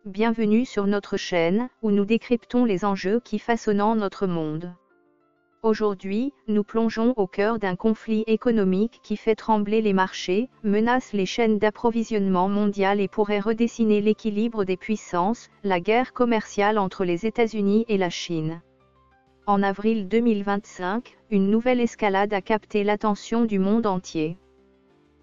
bienvenue sur notre chaîne, où nous décryptons les enjeux qui façonnent notre monde. Aujourd'hui, nous plongeons au cœur d'un conflit économique qui fait trembler les marchés, menace les chaînes d'approvisionnement mondiales et pourrait redessiner l'équilibre des puissances, la guerre commerciale entre les États-Unis et la Chine. En avril 2025, une nouvelle escalade a capté l'attention du monde entier.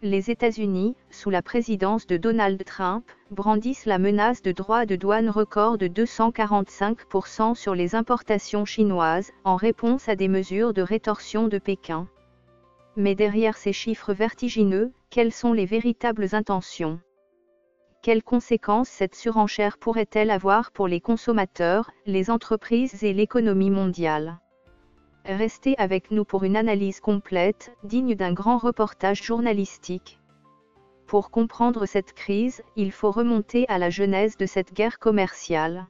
Les États-Unis, sous la présidence de Donald Trump, brandissent la menace de droits de douane record de 245% sur les importations chinoises, en réponse à des mesures de rétorsion de Pékin. Mais derrière ces chiffres vertigineux, quelles sont les véritables intentions? Quelles conséquences cette surenchère pourrait-elle avoir pour les consommateurs, les entreprises et l'économie mondiale? Restez avec nous pour une analyse complète, digne d'un grand reportage journalistique. Pour comprendre cette crise, il faut remonter à la genèse de cette guerre commerciale.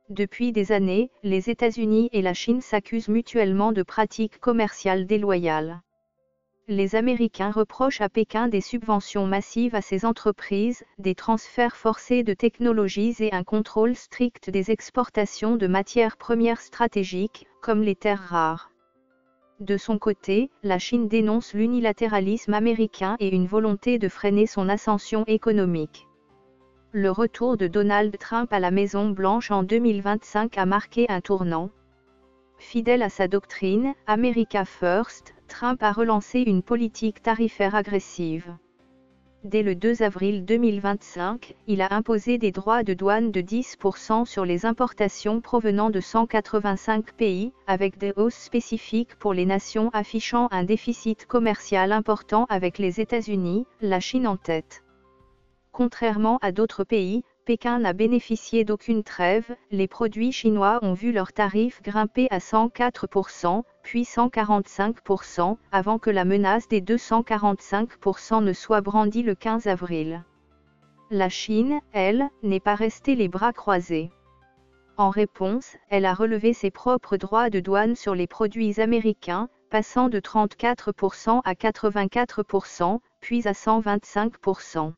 Depuis des années, les États-Unis et la Chine s'accusent mutuellement de pratiques commerciales déloyales. Les Américains reprochent à Pékin des subventions massives à ces entreprises, des transferts forcés de technologies et un contrôle strict des exportations de matières premières stratégiques, comme les terres rares. De son côté, la Chine dénonce l'unilatéralisme américain et une volonté de freiner son ascension économique. Le retour de Donald Trump à la Maison-Blanche en 2025 a marqué un tournant. Fidèle à sa doctrine « America First », Trump a relancé une politique tarifaire agressive. Dès le 2 avril 2025, il a imposé des droits de douane de 10% sur les importations provenant de 185 pays, avec des hausses spécifiques pour les nations affichant un déficit commercial important avec les États-Unis, la Chine en tête. Contrairement à d'autres pays, Pékin n'a bénéficié d'aucune trêve, les produits chinois ont vu leurs tarifs grimper à 104%, puis 145%, avant que la menace des 245% ne soit brandie le 15 avril. La Chine, elle, n'est pas restée les bras croisés. En réponse, elle a relevé ses propres droits de douane sur les produits américains, passant de 34% à 84%, puis à 125%.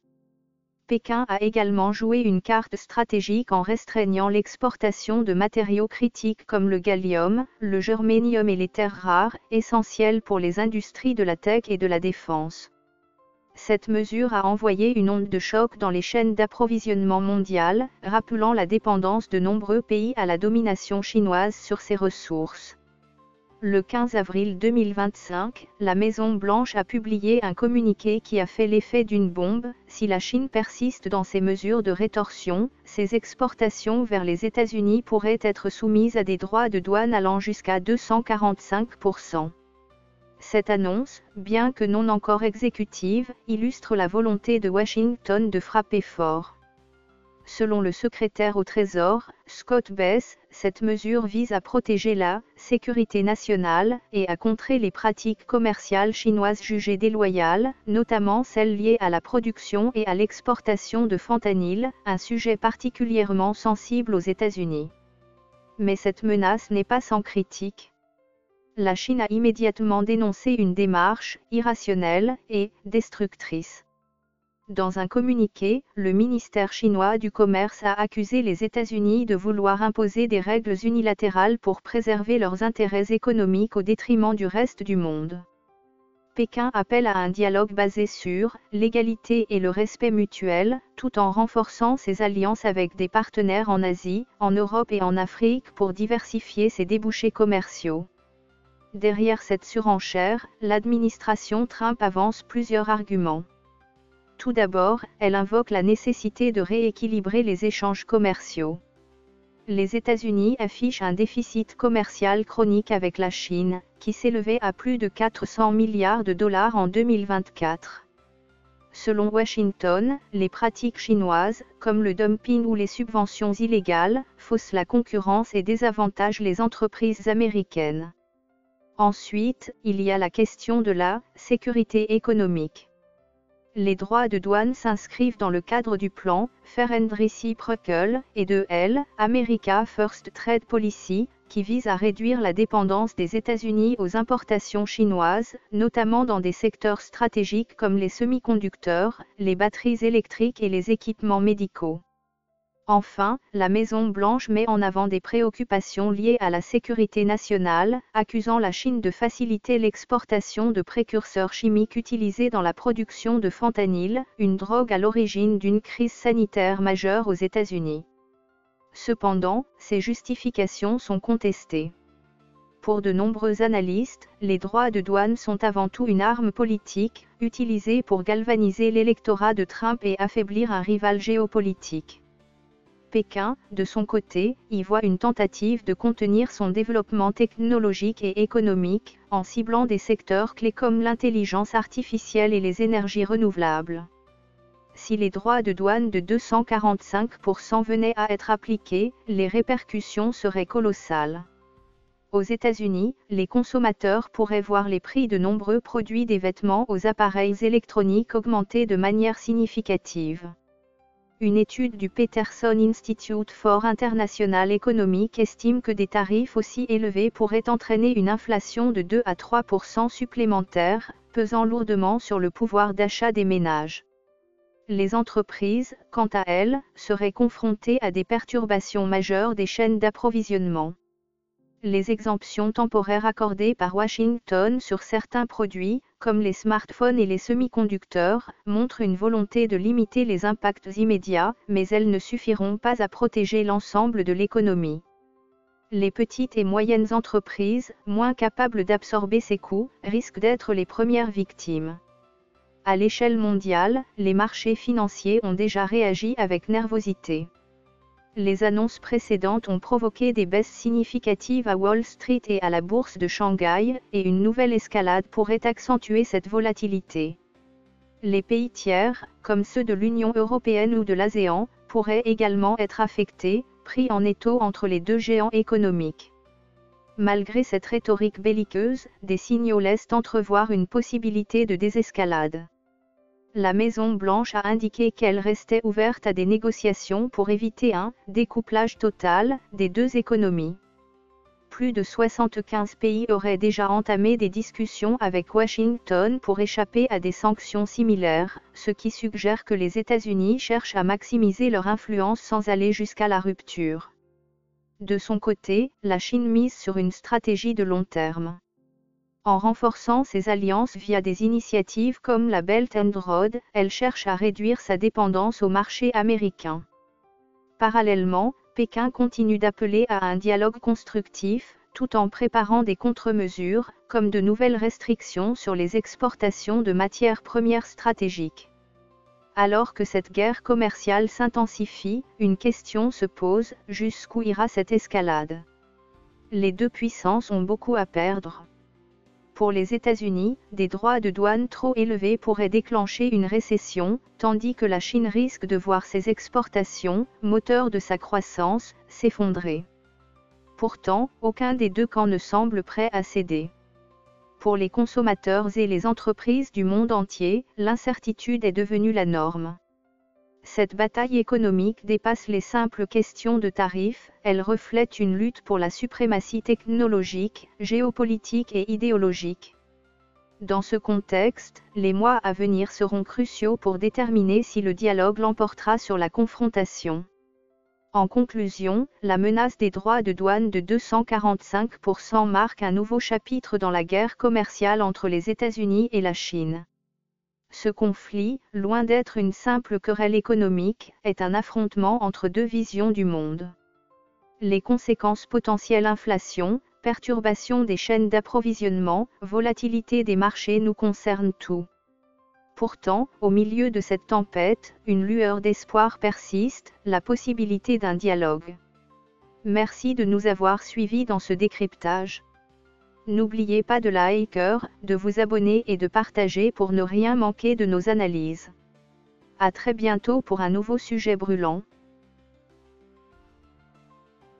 Pékin a également joué une carte stratégique en restreignant l'exportation de matériaux critiques comme le gallium, le germanium et les terres rares, essentielles pour les industries de la tech et de la défense. Cette mesure a envoyé une onde de choc dans les chaînes d'approvisionnement mondiales, rappelant la dépendance de nombreux pays à la domination chinoise sur ces ressources. Le 15 avril 2025, la Maison-Blanche a publié un communiqué qui a fait l'effet d'une bombe. Si la Chine persiste dans ses mesures de rétorsion, ses exportations vers les États-Unis pourraient être soumises à des droits de douane allant jusqu'à 245%. Cette annonce, bien que non encore exécutive, illustre la volonté de Washington de frapper fort. Selon le secrétaire au Trésor, Scott Bess, cette mesure vise à protéger la sécurité nationale et à contrer les pratiques commerciales chinoises jugées déloyales, notamment celles liées à la production et à l'exportation de fentanyl, un sujet particulièrement sensible aux États-Unis. Mais cette menace n'est pas sans critique. La Chine a immédiatement dénoncé une démarche irrationnelle et destructrice. Dans un communiqué, le ministère chinois du Commerce a accusé les États-Unis de vouloir imposer des règles unilatérales pour préserver leurs intérêts économiques au détriment du reste du monde. Pékin appelle à un dialogue basé sur l'égalité et le respect mutuel, tout en renforçant ses alliances avec des partenaires en Asie, en Europe et en Afrique pour diversifier ses débouchés commerciaux. Derrière cette surenchère, l'administration Trump avance plusieurs arguments. Tout d'abord, elle invoque la nécessité de rééquilibrer les échanges commerciaux. Les États-Unis affichent un déficit commercial chronique avec la Chine, qui s'élevait à plus de 400 milliards de dollars en 2024. Selon Washington, les pratiques chinoises, comme le dumping ou les subventions illégales, faussent la concurrence et désavantagent les entreprises américaines. Ensuite, il y a la question de la sécurité économique. Les droits de douane s'inscrivent dans le cadre du plan Fair and Reciprocal et de l' America First Trade Policy, qui vise à réduire la dépendance des États-Unis aux importations chinoises, notamment dans des secteurs stratégiques comme les semi-conducteurs, les batteries électriques et les équipements médicaux. Enfin, la Maison-Blanche met en avant des préoccupations liées à la sécurité nationale, accusant la Chine de faciliter l'exportation de précurseurs chimiques utilisés dans la production de fentanyl, une drogue à l'origine d'une crise sanitaire majeure aux États-Unis. Cependant, ces justifications sont contestées. Pour de nombreux analystes, les droits de douane sont avant tout une arme politique, utilisée pour galvaniser l'électorat de Trump et affaiblir un rival géopolitique. Pékin, de son côté, y voit une tentative de contenir son développement technologique et économique, en ciblant des secteurs clés comme l'intelligence artificielle et les énergies renouvelables. Si les droits de douane de 245% venaient à être appliqués, les répercussions seraient colossales. Aux États-Unis, les consommateurs pourraient voir les prix de nombreux produits des vêtements aux appareils électroniques augmenter de manière significative. Une étude du Peterson Institute for International Economics estime que des tarifs aussi élevés pourraient entraîner une inflation de 2 à 3% supplémentaire, pesant lourdement sur le pouvoir d'achat des ménages. Les entreprises, quant à elles, seraient confrontées à des perturbations majeures des chaînes d'approvisionnement. Les exemptions temporaires accordées par Washington sur certains produits, comme les smartphones et les semi-conducteurs, montrent une volonté de limiter les impacts immédiats, mais elles ne suffiront pas à protéger l'ensemble de l'économie. Les petites et moyennes entreprises, moins capables d'absorber ces coûts, risquent d'être les premières victimes. À l'échelle mondiale, les marchés financiers ont déjà réagi avec nervosité. Les annonces précédentes ont provoqué des baisses significatives à Wall Street et à la bourse de Shanghai, et une nouvelle escalade pourrait accentuer cette volatilité. Les pays tiers, comme ceux de l'Union européenne ou de l'ASEAN, pourraient également être affectés, pris en étau entre les deux géants économiques. Malgré cette rhétorique belliqueuse, des signaux laissent entrevoir une possibilité de désescalade. La Maison-Blanche a indiqué qu'elle restait ouverte à des négociations pour éviter un découplage total des deux économies. Plus de 75 pays auraient déjà entamé des discussions avec Washington pour échapper à des sanctions similaires, ce qui suggère que les États-Unis cherchent à maximiser leur influence sans aller jusqu'à la rupture. De son côté, la Chine mise sur une stratégie de long terme. En renforçant ses alliances via des initiatives comme la Belt and Road, elle cherche à réduire sa dépendance au marché américain. Parallèlement, Pékin continue d'appeler à un dialogue constructif, tout en préparant des contre-mesures, comme de nouvelles restrictions sur les exportations de matières premières stratégiques. Alors que cette guerre commerciale s'intensifie, une question se pose, jusqu'où ira cette escalade? Les deux puissances ont beaucoup à perdre. Pour les États-Unis, des droits de douane trop élevés pourraient déclencher une récession, tandis que la Chine risque de voir ses exportations, moteur de sa croissance, s'effondrer. Pourtant, aucun des deux camps ne semble prêt à céder. Pour les consommateurs et les entreprises du monde entier, l'incertitude est devenue la norme. Cette bataille économique dépasse les simples questions de tarifs, elle reflète une lutte pour la suprématie technologique, géopolitique et idéologique. Dans ce contexte, les mois à venir seront cruciaux pour déterminer si le dialogue l'emportera sur la confrontation. En conclusion, la menace des droits de douane de 245% marque un nouveau chapitre dans la guerre commerciale entre les États-Unis et la Chine. Ce conflit, loin d'être une simple querelle économique, est un affrontement entre deux visions du monde. Les conséquences potentielles inflation, perturbation des chaînes d'approvisionnement, volatilité des marchés nous concernent tous. Pourtant, au milieu de cette tempête, une lueur d'espoir persiste, la possibilité d'un dialogue. Merci de nous avoir suivis dans ce décryptage. N'oubliez pas de liker, de vous abonner et de partager pour ne rien manquer de nos analyses. À très bientôt pour un nouveau sujet brûlant.